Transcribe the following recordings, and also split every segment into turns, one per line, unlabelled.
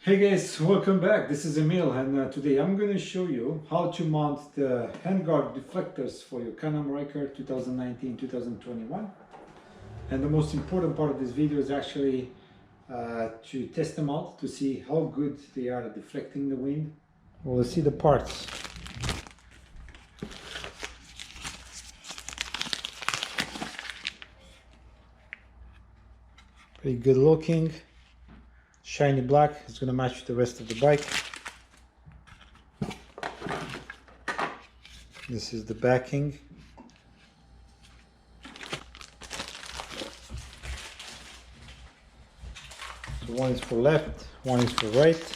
Hey guys, welcome back. This is Emil, and today I'm going to show you how to mount the Handguard deflectors for your Canon Ryker 2019-2021. And the most important part of this video is actually to test them out to see how good they are at deflecting the wind. We'll see the parts. Pretty good looking. Shiny black. It's going to match the rest of the bike. This is the backing. So one is for left, one is for right.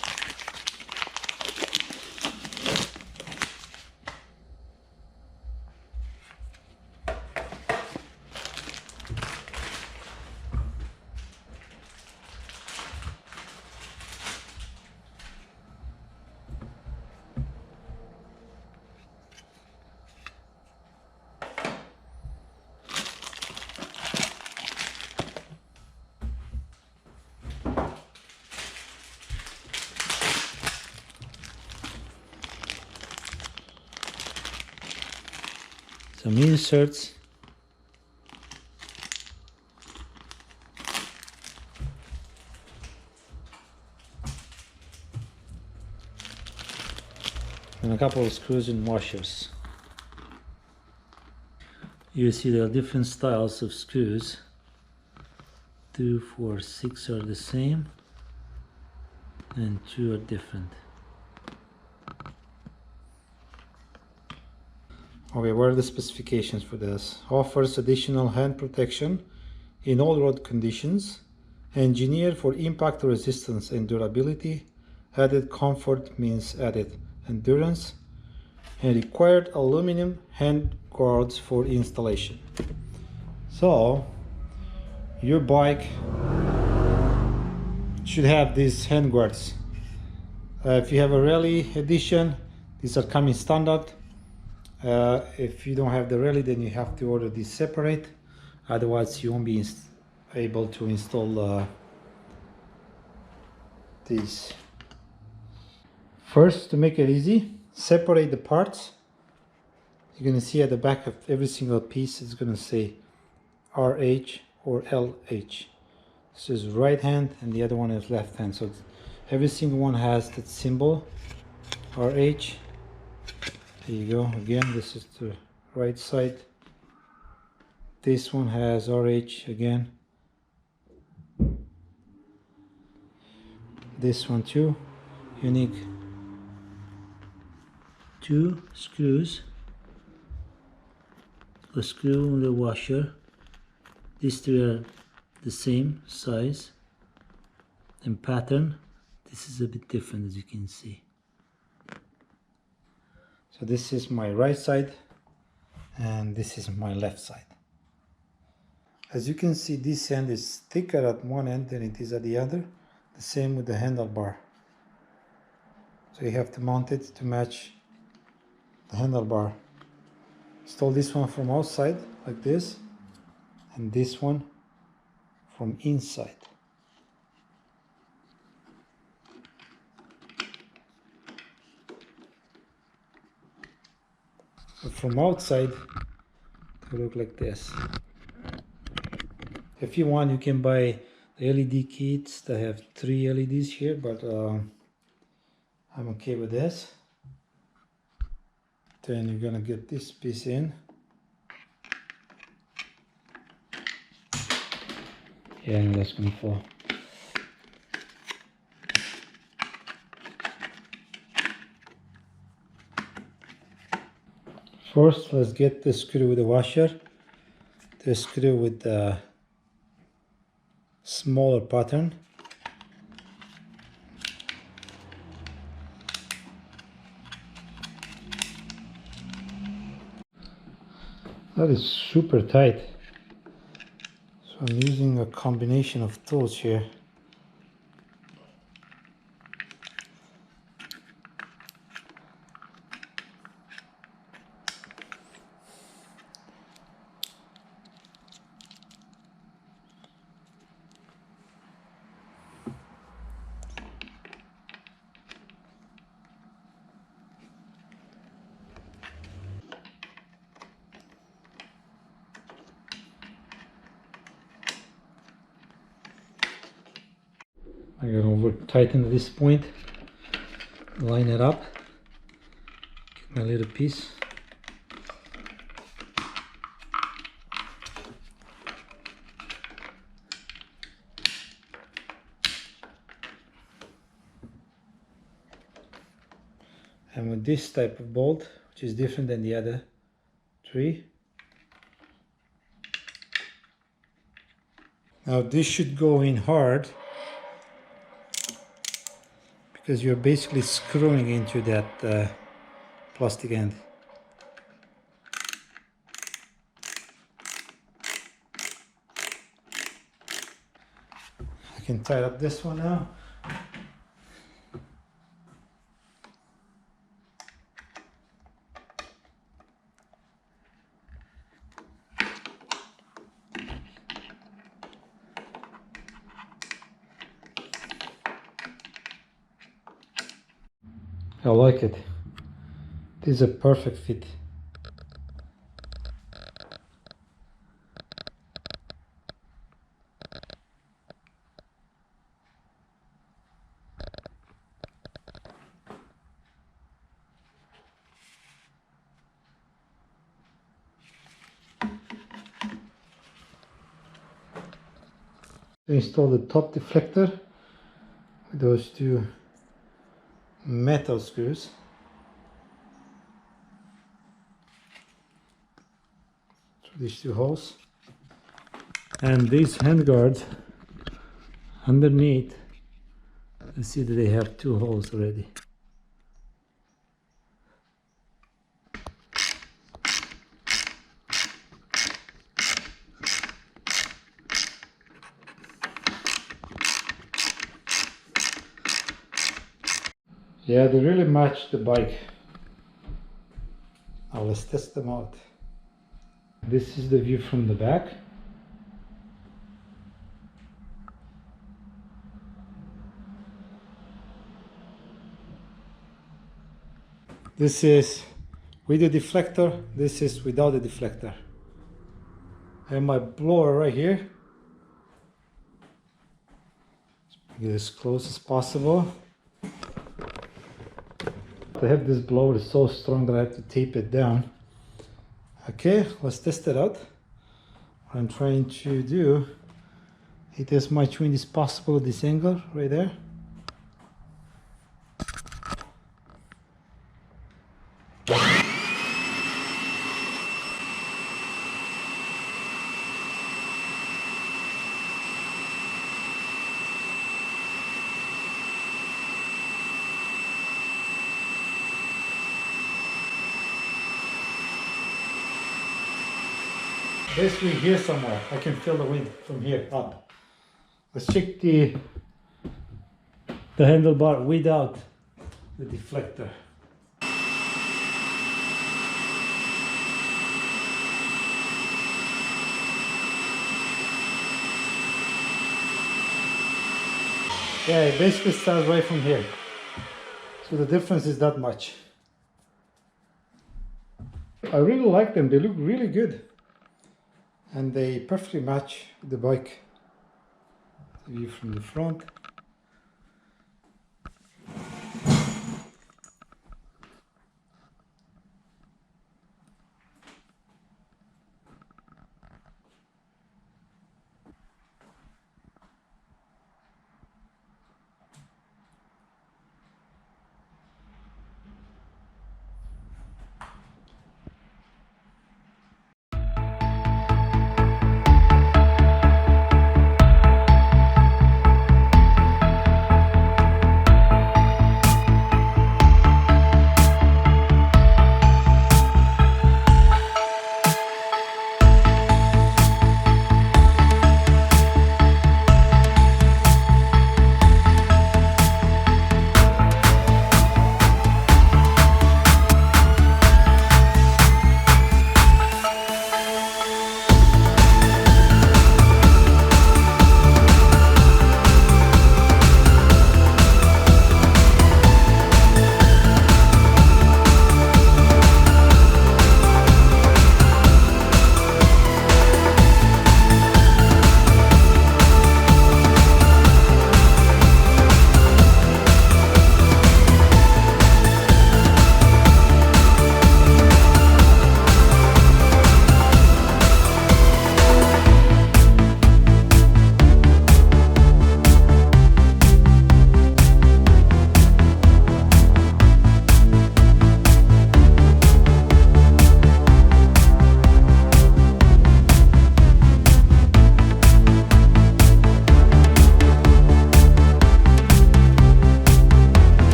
Some inserts. And a couple of screws and washers. You see there are different styles of screws. 2, 4, 6 are the same and 2 are different. Okay, what are the specifications for this? Offers additional hand protection in all road conditions, engineered for impact resistance and durability, added comfort means added endurance, and required aluminum hand guards for installation. So, your bike should have these hand guards. If you have a rally edition, these are coming standard. If you don't have the rally, then you have to order these separate, otherwise you won't be able to install these. First, to make it easy, separate the parts. You're going to see at the back of every single piece it's going to say RH or LH. This is right hand and the other one is left hand, so every single one has that symbol RH. There you go. Again, this is the right side. This one has RH again. This one too. Unique. 2 screws. A screw and the washer. These 3 are the same size and pattern. This is a bit different, as you can see. So this is my right side and this is my left side. As you can see, this end is thicker at one end than it is at the other. The same with the handlebar. So you have to mount it to match the handlebar. Install this one from outside like this, and this one from inside. So from outside, they look like this. If you want, you can buy the LED kits that have 3 LEDs here, but I'm okay with this. Then you're gonna get this piece in. Yeah, and that's gonna fall. First, let's get the screw with the washer, the screw with the smaller pattern. That is super tight. So I'm using a combination of tools here. I'm gonna over tighten at this point, line it up, get my little piece. And with this type of bolt, which is different than the other three. Now this should go in hard because you're basically screwing into that plastic end. I can tie up this one now. I like it. This is a perfect fit. Install the top deflector with those two metal screws. Through these two holes. And these handguards underneath, you see that they have two holes already. Yeah, they really match the bike. Now let's test them out. This is the view from the back. This is with the deflector, this is without the deflector. And my blower right here. Get as close as possible. I have this blower is so strong that I have to tape it down. Okay, let's test it out. What I'm trying to do, hit as much wind as possible at this angle right there. Basically here somewhere, I can feel the wind from here up. Let's check the handlebar without the deflector. Yeah, it basically starts right from here. So the difference is that much. I really like them, they look really good. And they perfectly match the bike. The view from the front.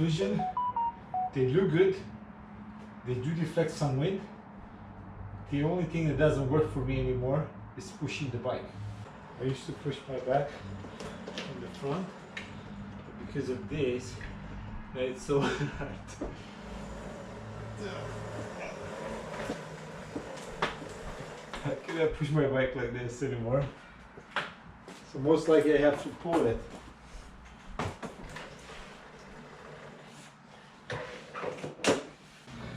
conclusion, they look good, they do deflect some weight. The only thing that doesn't work for me anymore is pushing the bike. I used to push my bike in the front, but because of this, it's so hard. I cannot push my bike like this anymore. So most likely I have to pull it.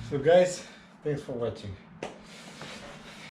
So guys, thanks for watching.